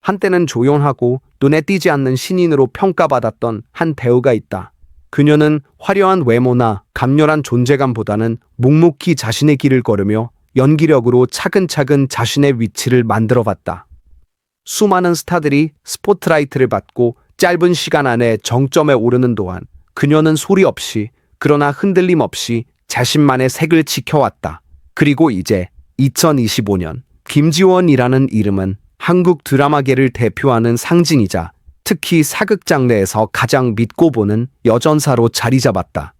한때는 조용하고 눈에 띄지 않는 신인으로 평가받았던 한 배우가 있다. 그녀는 화려한 외모나 강렬한 존재감보다는 묵묵히 자신의 길을 걸으며 연기력으로 차근차근 자신의 위치를 만들어봤다. 수많은 스타들이 스포트라이트를 받고 짧은 시간 안에 정점에 오르는 동안 그녀는 소리 없이 그러나 흔들림 없이 자신만의 색을 지켜왔다. 그리고 이제 2025년 김지원이라는 이름은 한국 드라마계를 대표하는 상징이자 특히 사극 장르에서 가장 믿고 보는 여전사로 자리 잡았다.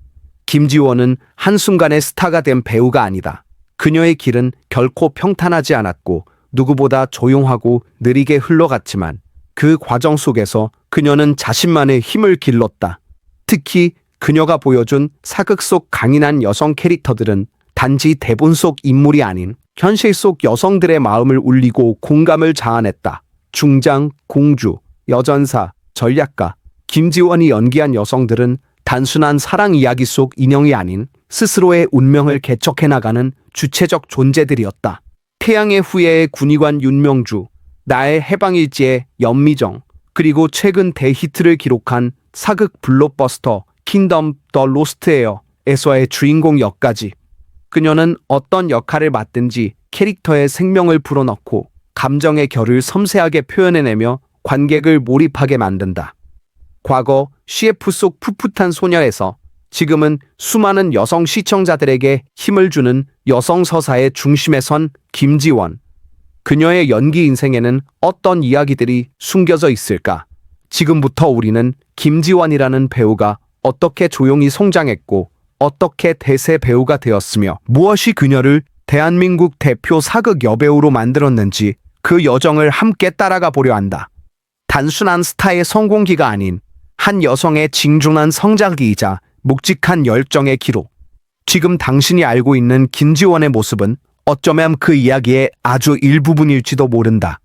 김지원은 한순간에 스타가 된 배우가 아니다. 그녀의 길은 결코 평탄하지 않았고 누구보다 조용하고 느리게 흘러갔지만 그 과정 속에서 그녀는 자신만의 힘을 길렀다. 특히 그녀가 보여준 사극 속 강인한 여성 캐릭터들은 단지 대본 속 인물이 아닌 현실 속 여성들의 마음을 울리고 공감을 자아냈다. 중장, 공주, 여전사, 전략가, 김지원이 연기한 여성들은 단순한 사랑 이야기 속 인형이 아닌 스스로의 운명을 개척해 나가는 주체적 존재들이었다. 태양의 후예의 군의관 윤명주, 나의 해방일지의 연미정, 그리고 최근 대히트를 기록한 사극 블록버스터 킹덤 더 로스트 에어에서의 주인공 역까지 그녀는 어떤 역할을 맡든지 캐릭터에 생명을 불어넣고 감정의 결을 섬세하게 표현해내며 관객을 몰입하게 만든다. 과거 CF 속 풋풋한 소녀에서 지금은 수많은 여성 시청자들에게 힘을 주는 여성 서사의 중심에 선 김지원. 그녀의 연기 인생에는 어떤 이야기들이 숨겨져 있을까? 지금부터 우리는 김지원이라는 배우가 어떻게 조용히 성장했고 어떻게 대세 배우가 되었으며 무엇이 그녀를 대한민국 대표 사극 여배우로 만들었는지 그 여정을 함께 따라가 보려 한다. 단순한 스타의 성공기가 아닌 한 여성의 징중한 성장기이자 묵직한 열정의 기록. 지금 당신이 알고 있는 김지원의 모습은 어쩌면 그 이야기의 아주 일부분일지도 모른다.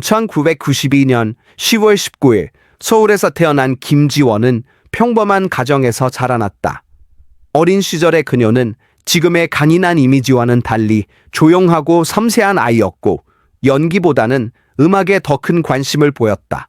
1992년 10월 19일 서울에서 태어난 김지원은 평범한 가정에서 자라났다. 어린 시절의 그녀는 지금의 강인한 이미지와는 달리 조용하고 섬세한 아이였고 연기보다는 음악에 더 큰 관심을 보였다.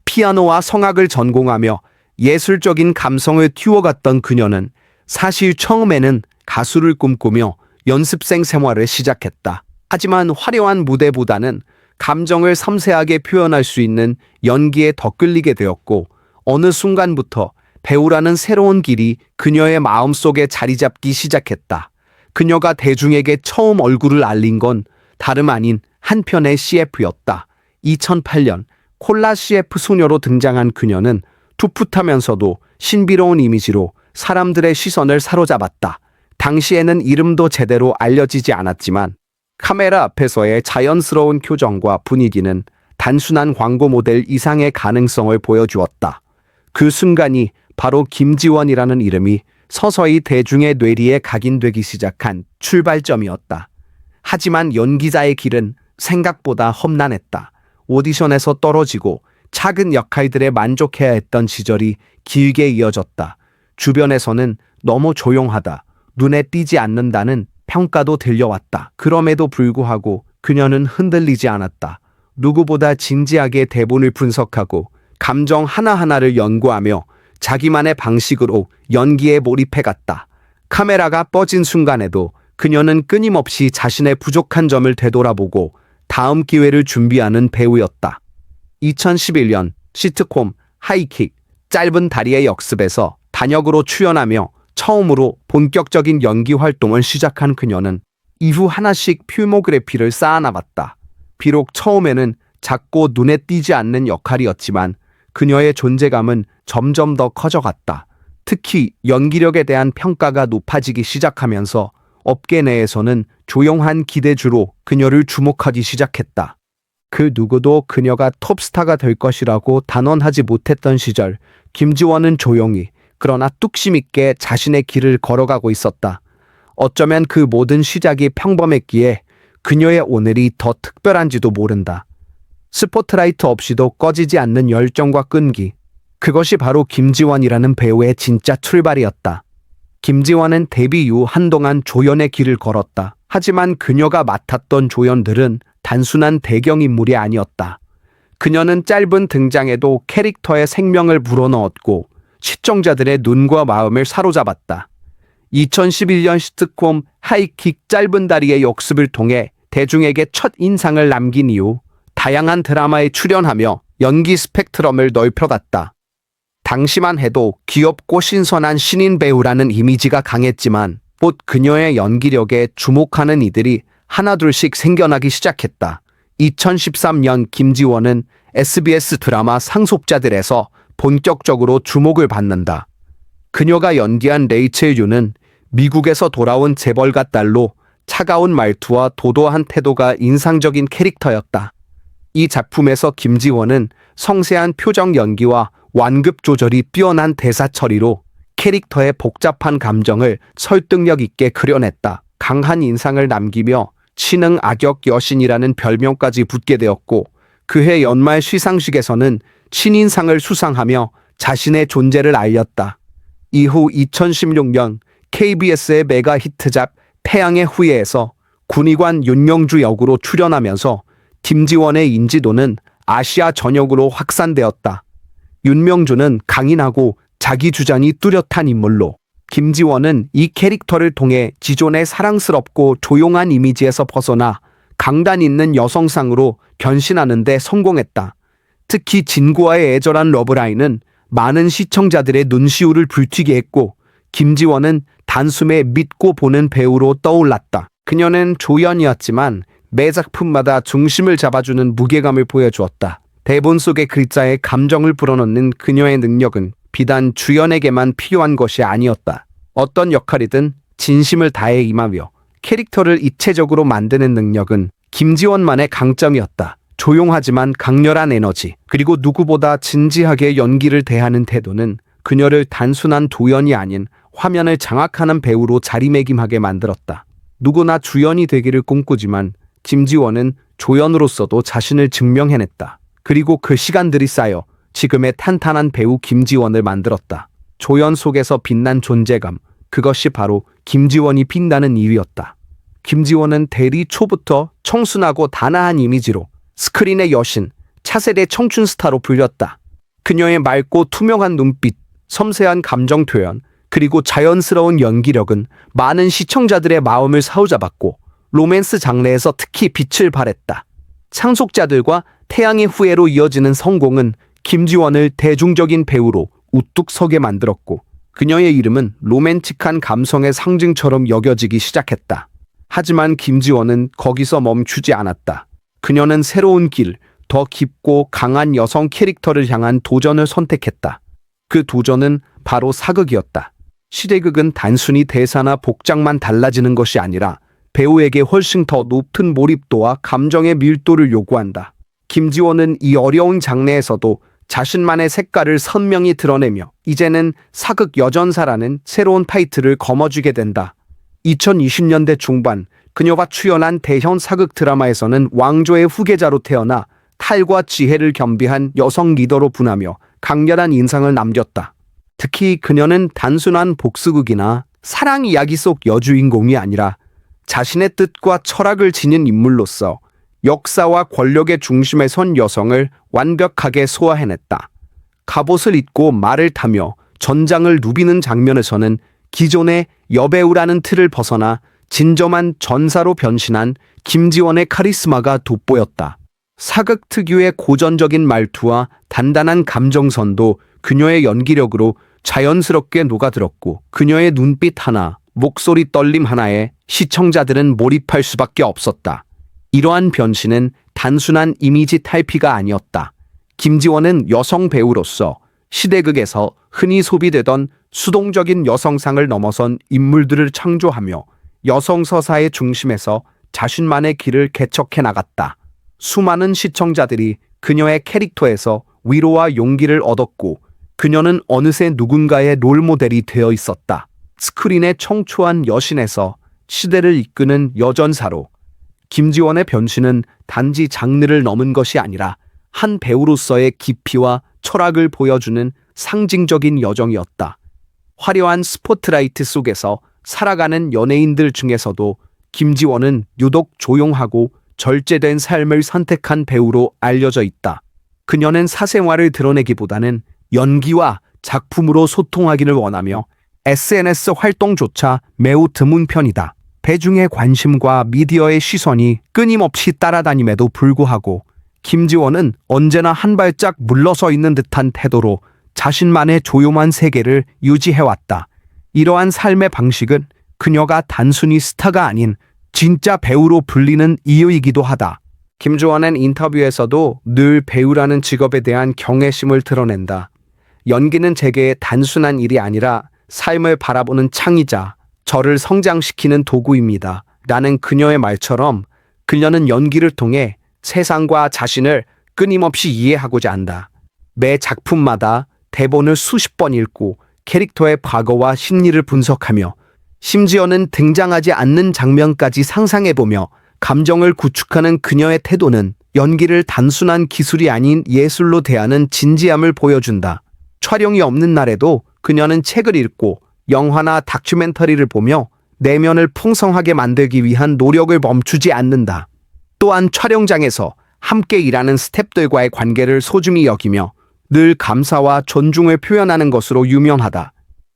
피아노와 성악을 전공하며 예술적인 감성을 틔워갔던 그녀는 사실 처음에는 가수를 꿈꾸며 연습생 생활을 시작했다. 하지만 화려한 무대보다는 감정을 섬세하게 표현할 수 있는 연기에 더 끌리게 되었고 어느 순간부터 배우라는 새로운 길이 그녀의 마음속에 자리 잡기 시작했다. 그녀가 대중에게 처음 얼굴을 알린 건 다름 아닌 한 편의 CF였다. 2008년 콜라 CF 소녀로 등장한 그녀는 풋풋하면서도 신비로운 이미지로 사람들의 시선을 사로잡았다. 당시에는 이름도 제대로 알려지지 않았지만 카메라 앞에서의 자연스러운 표정과 분위기는 단순한 광고 모델 이상의 가능성을 보여주었다. 그 순간이 바로 김지원이라는 이름이 서서히 대중의 뇌리에 각인되기 시작한 출발점이었다. 하지만 연기자의 길은 생각보다 험난했다. 오디션에서 떨어지고 작은 역할들에 만족해야 했던 시절이 길게 이어졌다. 주변에서는 너무 조용하다, 눈에 띄지 않는다는 평가도 들려왔다. 그럼에도 불구하고 그녀는 흔들리지 않았다. 누구보다 진지하게 대본을 분석하고 감정 하나하나를 연구하며 자기만의 방식으로 연기에 몰입해갔다. 카메라가 뻗진 순간에도 그녀는 끊임없이 자신의 부족한 점을 되돌아보고 다음 기회를 준비하는 배우였다. 2011년 시트콤 하이킥 짧은 다리의 역습에서 단역으로 출연하며 처음으로 본격적인 연기 활동을 시작한 그녀는 이후 하나씩 필모그래피를 쌓아나갔다. 비록 처음에는 작고 눈에 띄지 않는 역할이었지만 그녀의 존재감은 점점 더 커져갔다. 특히 연기력에 대한 평가가 높아지기 시작하면서 업계 내에서는 조용한 기대주로 그녀를 주목하기 시작했다. 그 누구도 그녀가 톱스타가 될 것이라고 단언하지 못했던 시절, 김지원은 조용히 그러나 뚝심 있게 자신의 길을 걸어가고 있었다. 어쩌면 그 모든 시작이 평범했기에 그녀의 오늘이 더 특별한지도 모른다. 스포트라이트 없이도 꺼지지 않는 열정과 끈기. 그것이 바로 김지원이라는 배우의 진짜 출발이었다. 김지원은 데뷔 이후 한동안 조연의 길을 걸었다. 하지만 그녀가 맡았던 조연들은 단순한 배경인물이 아니었다. 그녀는 짧은 등장에도 캐릭터의 생명을 불어넣었고 시청자들의 눈과 마음을 사로잡았다. 2011년 시트콤 하이킥 짧은 다리의 역습을 통해 대중에게 첫 인상을 남긴 이후 다양한 드라마에 출연하며 연기 스펙트럼을 넓혀갔다. 당시만 해도 귀엽고 신선한 신인 배우라는 이미지가 강했지만 곧 그녀의 연기력에 주목하는 이들이 하나둘씩 생겨나기 시작했다. 2013년 김지원은 SBS 드라마 상속자들에서 본격적으로 주목을 받는다. 그녀가 연기한 레이첼 유는 미국에서 돌아온 재벌가 딸로 차가운 말투와 도도한 태도가 인상적인 캐릭터였다. 이 작품에서 김지원은 성세한 표정 연기와 완급 조절이 뛰어난 대사 처리로 캐릭터의 복잡한 감정을 설득력 있게 그려냈다. 강한 인상을 남기며 신흥 악역 여신이라는 별명까지 붙게 되었고 그해 연말 시상식에서는 신인상을 수상하며 자신의 존재를 알렸다. 이후 2016년 KBS의 메가 히트작 태양의 후예에서 군의관 윤영주 역으로 출연하면서 김지원의 인지도는 아시아 전역으로 확산되었다. 윤명주는 강인하고 자기 주장이 뚜렷한 인물로 김지원은 이 캐릭터를 통해 기존의 사랑스럽고 조용한 이미지에서 벗어나 강단 있는 여성상으로 변신하는 데 성공했다. 특히 진구와의 애절한 러브라인은 많은 시청자들의 눈시울을 불튀게 했고 김지원은 단숨에 믿고 보는 배우로 떠올랐다. 그녀는 조연이었지만 매 작품마다 중심을 잡아주는 무게감을 보여주었다. 대본 속의 글자에 감정을 불어넣는 그녀의 능력은 비단 주연에게만 필요한 것이 아니었다. 어떤 역할이든 진심을 다해 임하며 캐릭터를 입체적으로 만드는 능력은 김지원만의 강점이었다. 조용하지만 강렬한 에너지, 그리고 누구보다 진지하게 연기를 대하는 태도는 그녀를 단순한 조연이 아닌 화면을 장악하는 배우로 자리매김하게 만들었다. 누구나 주연이 되기를 꿈꾸지만 김지원은 조연으로서도 자신을 증명해냈다. 그리고 그 시간들이 쌓여 지금의 탄탄한 배우 김지원을 만들었다. 조연 속에서 빛난 존재감, 그것이 바로 김지원이 빛나는 이유였다. 김지원은 대리 초부터 청순하고 단아한 이미지로 스크린의 여신, 차세대 청춘 스타로 불렸다. 그녀의 맑고 투명한 눈빛, 섬세한 감정 표현, 그리고 자연스러운 연기력은 많은 시청자들의 마음을 사로잡았고 로맨스 장르에서 특히 빛을 발했다. 상속자들과 태양의 후예로 이어지는 성공은 김지원을 대중적인 배우로 우뚝 서게 만들었고 그녀의 이름은 로맨틱한 감성의 상징처럼 여겨지기 시작했다. 하지만 김지원은 거기서 멈추지 않았다. 그녀는 새로운 길, 더 깊고 강한 여성 캐릭터를 향한 도전을 선택했다. 그 도전은 바로 사극이었다. 시대극은 단순히 대사나 복장만 달라지는 것이 아니라 배우에게 훨씬 더 높은 몰입도와 감정의 밀도를 요구한다. 김지원은 이 어려운 장르에서도 자신만의 색깔을 선명히 드러내며 이제는 사극 여전사라는 새로운 타이틀을 거머쥐게 된다. 2020년대 중반 그녀가 출연한 대형 사극 드라마에서는 왕조의 후계자로 태어나 탈과 지혜를 겸비한 여성 리더로 분하며 강렬한 인상을 남겼다. 특히 그녀는 단순한 복수극이나 사랑 이야기 속 여주인공이 아니라 자신의 뜻과 철학을 지닌 인물로서 역사와 권력의 중심에 선 여성을 완벽하게 소화해냈다. 갑옷을 입고 말을 타며 전장을 누비는 장면에서는 기존의 여배우라는 틀을 벗어나 진정한 전사로 변신한 김지원의 카리스마가 돋보였다. 사극 특유의 고전적인 말투와 단단한 감정선도 그녀의 연기력으로 자연스럽게 녹아들었고 그녀의 눈빛 하나, 목소리 떨림 하나에 시청자들은 몰입할 수밖에 없었다. 이러한 변신은 단순한 이미지 탈피가 아니었다. 김지원은 여성 배우로서 시대극에서 흔히 소비되던 수동적인 여성상을 넘어선 인물들을 창조하며 여성 서사의 중심에서 자신만의 길을 개척해 나갔다. 수많은 시청자들이 그녀의 캐릭터에서 위로와 용기를 얻었고 그녀는 어느새 누군가의 롤모델이 되어 있었다. 스크린의 청초한 여신에서 시대를 이끄는 여전사로 김지원의 변신은 단지 장르를 넘은 것이 아니라 한 배우로서의 깊이와 철학을 보여주는 상징적인 여정이었다. 화려한 스포트라이트 속에서 살아가는 연예인들 중에서도 김지원은 유독 조용하고 절제된 삶을 선택한 배우로 알려져 있다. 그녀는 사생활을 드러내기보다는 연기와 작품으로 소통하기를 원하며 SNS 활동조차 매우 드문 편이다. 대중의 관심과 미디어의 시선이 끊임없이 따라다님에도 불구하고 김지원은 언제나 한 발짝 물러서 있는 듯한 태도로 자신만의 조용한 세계를 유지해왔다. 이러한 삶의 방식은 그녀가 단순히 스타가 아닌 진짜 배우로 불리는 이유이기도 하다. 김지원은 인터뷰에서도 늘 배우라는 직업에 대한 경외심을 드러낸다. 연기는 제게 단순한 일이 아니라 삶을 바라보는 창이자 저를 성장시키는 도구입니다. 라는 그녀의 말처럼 그녀는 연기를 통해 세상과 자신을 끊임없이 이해하고자 한다. 매 작품마다 대본을 수십 번 읽고 캐릭터의 과거와 심리를 분석하며 심지어는 등장하지 않는 장면까지 상상해보며 감정을 구축하는 그녀의 태도는 연기를 단순한 기술이 아닌 예술로 대하는 진지함을 보여준다. 촬영이 없는 날에도 그녀는 책을 읽고 영화나 다큐멘터리를 보며 내면을 풍성하게 만들기 위한 노력을 멈추지 않는다. 또한 촬영장에서 함께 일하는 스태프들과의 관계를 소중히 여기며 늘 감사와 존중을 표현하는 것으로 유명하다.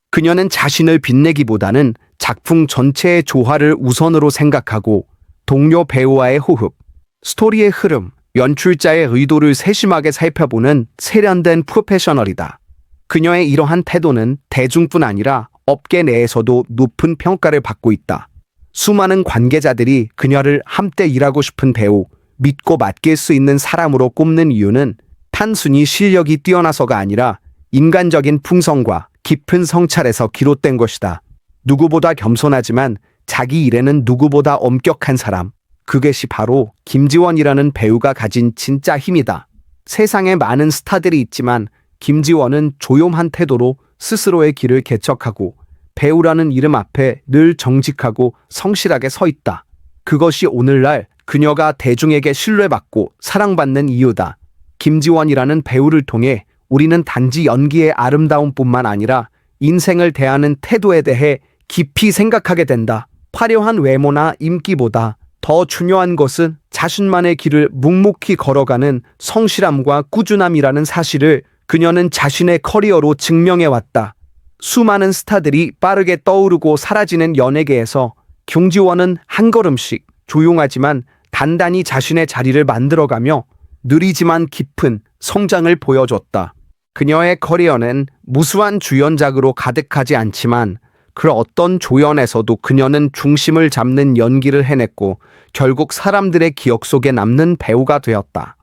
그녀는 자신을 빛내기보다는 작품 전체의 조화를 우선으로 생각하고 동료 배우와의 호흡, 스토리의 흐름, 연출자의 의도를 세심하게 살펴보는 세련된 프로페셔널이다. 그녀의 이러한 태도는 대중뿐 아니라 업계 내에서도 높은 평가를 받고 있다. 수많은 관계자들이 그녀를 함께 일하고 싶은 배우, 믿고 맡길 수 있는 사람으로 꼽는 이유는 단순히 실력이 뛰어나서가 아니라 인간적인 풍성과 깊은 성찰에서 기록된 것이다. 누구보다 겸손하지만 자기 일에는 누구보다 엄격한 사람. 그것이 바로 김지원이라는 배우가 가진 진짜 힘이다. 세상에 많은 스타들이 있지만 김지원은 조용한 태도로 스스로의 길을 개척하고 배우라는 이름 앞에 늘 정직하고 성실하게 서 있다. 그것이 오늘날 그녀가 대중에게 신뢰받고 사랑받는 이유다. 김지원이라는 배우를 통해 우리는 단지 연기의 아름다움뿐만 아니라 인생을 대하는 태도에 대해 깊이 생각하게 된다. 화려한 외모나 인기보다 더 중요한 것은 자신만의 길을 묵묵히 걸어가는 성실함과 꾸준함이라는 사실을 그녀는 자신의 커리어로 증명해왔다. 수많은 스타들이 빠르게 떠오르고 사라지는 연예계에서 김지원은 한 걸음씩 조용하지만 단단히 자신의 자리를 만들어가며 느리지만 깊은 성장을 보여줬다. 그녀의 커리어는 무수한 주연작으로 가득하지 않지만 그 어떤 조연에서도 그녀는 중심을 잡는 연기를 해냈고 결국 사람들의 기억 속에 남는 배우가 되었다.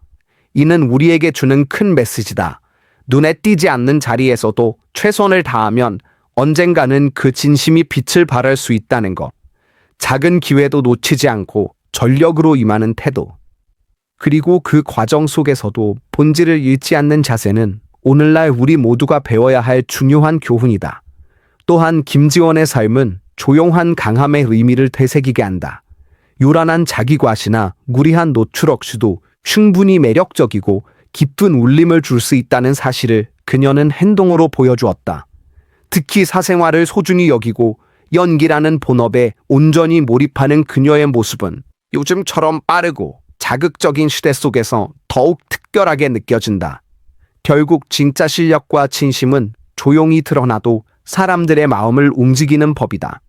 이는 우리에게 주는 큰 메시지다. 눈에 띄지 않는 자리에서도 최선을 다하면 언젠가는 그 진심이 빛을 발할 수 있다는 것. 작은 기회도 놓치지 않고 전력으로 임하는 태도. 그리고 그 과정 속에서도 본질을 잃지 않는 자세는 오늘날 우리 모두가 배워야 할 중요한 교훈이다. 또한 김지원의 삶은 조용한 강함의 의미를 되새기게 한다. 요란한 자기과시나 무리한 노출 억지도 충분히 매력적이고 깊은 울림을 줄 수 있다는 사실을 그녀는 행동으로 보여주었다. 특히 사생활을 소중히 여기고 연기라는 본업에 온전히 몰입하는 그녀의 모습은 요즘처럼 빠르고 자극적인 시대 속에서 더욱 특별하게 느껴진다. 결국 진짜 실력과 진심은 조용히 드러나도 사람들의 마음을 움직이는 법이다.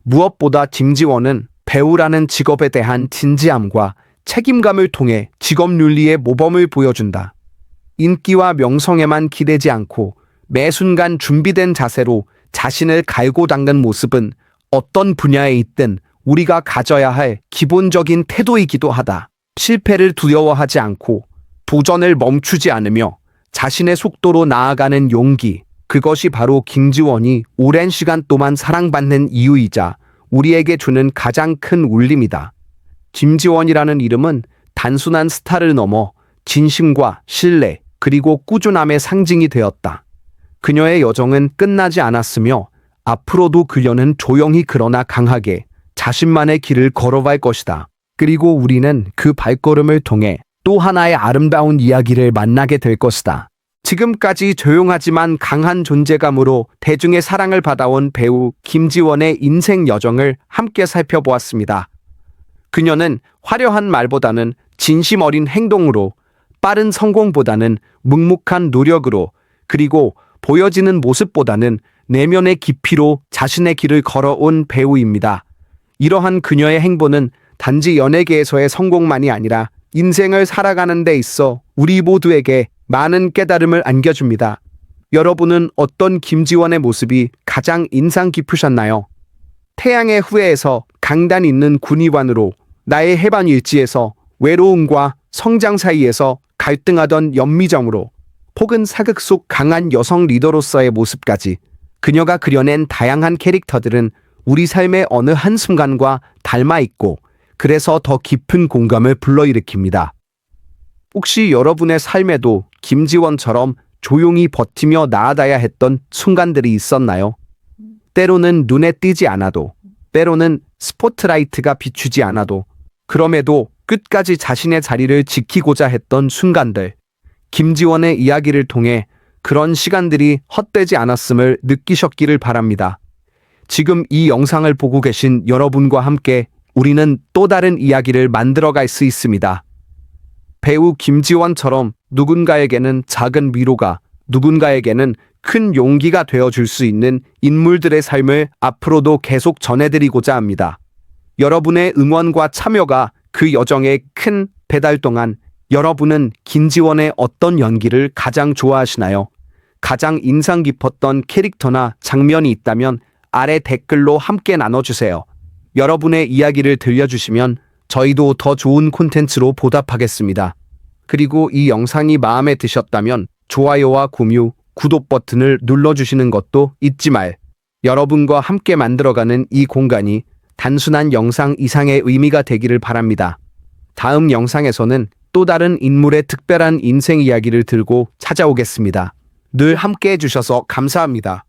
무엇보다 김지원은 배우라는 직업에 대한 진지함과 책임감을 통해 직업 윤리의 모범을 보여준다. 인기와 명성에만 기대지 않고 매 순간 준비된 자세로 자신을 갈고 닦는 모습은 어떤 분야에 있든 우리가 가져야 할 기본적인 태도이기도 하다. 실패를 두려워하지 않고 도전을 멈추지 않으며 자신의 속도로 나아가는 용기, 그것이 바로 김지원이 오랜 시간 동안 사랑받는 이유이자 우리에게 주는 가장 큰 울림이다. 김지원이라는 이름은 단순한 스타를 넘어 진심과 신뢰, 그리고 꾸준함의 상징이 되었다. 그녀의 여정은 끝나지 않았으며 앞으로도 그녀는 조용히 그러나 강하게 자신만의 길을 걸어갈 것이다. 그리고 우리는 그 발걸음을 통해 또 하나의 아름다운 이야기를 만나게 될 것이다. 지금까지 조용하지만 강한 존재감으로 대중의 사랑을 받아온 배우 김지원의 인생 여정을 함께 살펴보았습니다. 그녀는 화려한 말보다는 진심 어린 행동으로 빠른 성공보다는 묵묵한 노력으로, 그리고 보여지는 모습보다는 내면의 깊이로 자신의 길을 걸어온 배우입니다. 이러한 그녀의 행보는 단지 연예계에서의 성공만이 아니라 인생을 살아가는 데 있어 우리 모두에게 많은 깨달음을 안겨줍니다. 여러분은 어떤 김지원의 모습이 가장 인상 깊으셨나요? 태양의 후예에서 강단 있는 군의관으로, 나의 해반 일지에서 외로움과 성장 사이에서 갈등하던 연미정으로, 혹은 사극 속 강한 여성 리더로서의 모습까지, 그녀가 그려낸 다양한 캐릭터들은 우리 삶의 어느 한순간과 닮아 있고, 그래서 더 깊은 공감을 불러일으킵니다. 혹시 여러분의 삶에도 김지원처럼 조용히 버티며 나아가야 했던 순간들이 있었나요? 때로는 눈에 띄지 않아도, 때로는 스포트라이트가 비추지 않아도, 그럼에도 끝까지 자신의 자리를 지키고자 했던 순간들. 김지원의 이야기를 통해 그런 시간들이 헛되지 않았음을 느끼셨기를 바랍니다. 지금 이 영상을 보고 계신 여러분과 함께 우리는 또 다른 이야기를 만들어갈 수 있습니다. 배우 김지원처럼 누군가에게는 작은 위로가, 누군가에게는 큰 용기가 되어줄 수 있는 인물들의 삶을 앞으로도 계속 전해드리고자 합니다. 여러분의 응원과 참여가 그 여정에 큰 배달 동안 여러분은 김지원의 어떤 연기를 가장 좋아하시나요? 가장 인상 깊었던 캐릭터나 장면이 있다면 아래 댓글로 함께 나눠주세요. 여러분의 이야기를 들려주시면 저희도 더 좋은 콘텐츠로 보답하겠습니다. 그리고 이 영상이 마음에 드셨다면 좋아요와 공유, 구독 버튼을 눌러주시는 것도 잊지 말. 여러분과 함께 만들어가는 이 공간이 단순한 영상 이상의 의미가 되기를 바랍니다. 다음 영상에서는 또 다른 인물의 특별한 인생 이야기를 들고 찾아오겠습니다. 늘 함께 해주셔서 감사합니다.